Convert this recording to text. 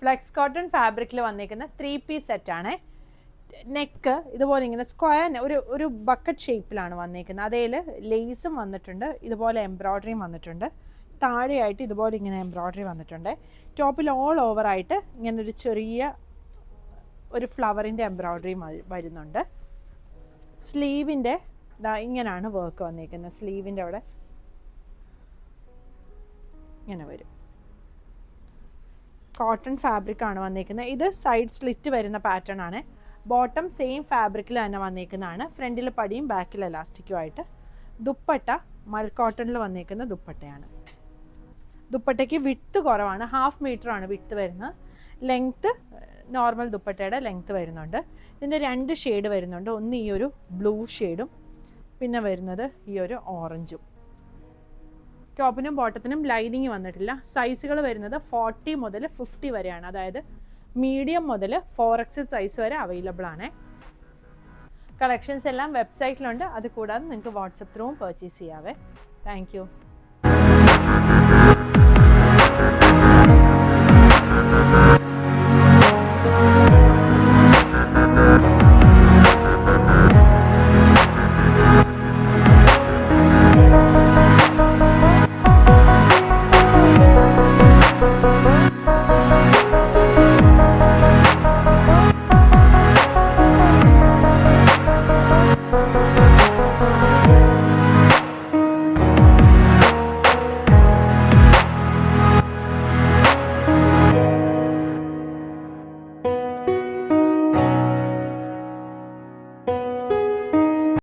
Flex cotton ഫാബ്രിക്കിൽ വന്നിരിക്കുന്ന 3-piece സെറ്റാണ്. നെക്ക് ഇതുപോലെ ഇങ്ങനെ സ്ക്വയർ ഒരു ബക്കറ്റ് ഷേപ്പിലാണ് വന്നിരിക്കുന്നത്. അതേൽ ലേസും വന്നിട്ടുണ്ട്, ഇതുപോലെ എംബ്രോയ്ഡറിയും വന്നിട്ടുണ്ട്. താഴെയായിട്ട് ഇതുപോലെ ഇങ്ങനെ എംബ്രോയ്ഡറി വന്നിട്ടുണ്ട്. ടോപ്പിൽ ഓൾ ഓവറായിട്ട് ഇങ്ങനെ ഒരു ചെറിയ ഒരു ഫ്ലവറിൻ്റെ എംബ്രോയ്ഡറി വരുന്നുണ്ട്. സ്ലീവിൻ്റെ ഇങ്ങനെയാണ് വർക്ക് വന്നിരിക്കുന്നത്. സ്ലീവിൻ്റെ അവിടെ ഇങ്ങനെ വരും. കോട്ടൺ ഫാബ്രിക്കാണ് വന്നിരിക്കുന്നത്. ഇത് സൈഡ് സ്ലിറ്റ് വരുന്ന പാറ്റേൺ ആണ്. ബോട്ടം സെയിം ഫാബ്രിക്കിൽ തന്നെ വന്നിരിക്കുന്നതാണ്. ഫ്രണ്ടിൽ പടിയും ബാക്കിൽ എലാസ്റ്റിക്കും ആയിട്ട്. ദുപ്പട്ട മൽ കോട്ടണിൽ വന്നിരിക്കുന്ന ദുപ്പട്ടയാണ്. ദുപ്പട്ടയ്ക്ക് വിട്ട് കുറവാണ്, 1/2 മീറ്ററാണ് വിട്ട് വരുന്നത്. ലെങ്ത്ത് നോർമൽ ദുപ്പട്ടയുടെ ലെങ്ത്ത് വരുന്നുണ്ട്. ഇതിൻ്റെ 2 ഷെയ്ഡ് വരുന്നുണ്ട്. ഒന്ന് ഈ ഒരു ബ്ലൂ ഷെയ്ഡും പിന്നെ വരുന്നത് ഈ ഒരു ഓറഞ്ചും. ടോപ്പിനും ബോട്ടത്തിനും ലൈനിങ് വന്നിട്ടില്ല. സൈസുകൾ വരുന്നത് 40 മുതൽ 50 വരെയാണ്. അതായത് മീഡിയം മുതൽ 4XL സൈസ് വരെ അവൈലബിൾ ആണ്. കളക്ഷൻസ് എല്ലാം വെബ്സൈറ്റിലുണ്ട്. അത് കൂടാതെ നിങ്ങൾക്ക് വാട്സപ്പ് ത്രൂവും പർച്ചേസ് ചെയ്യാവേ. Thank U.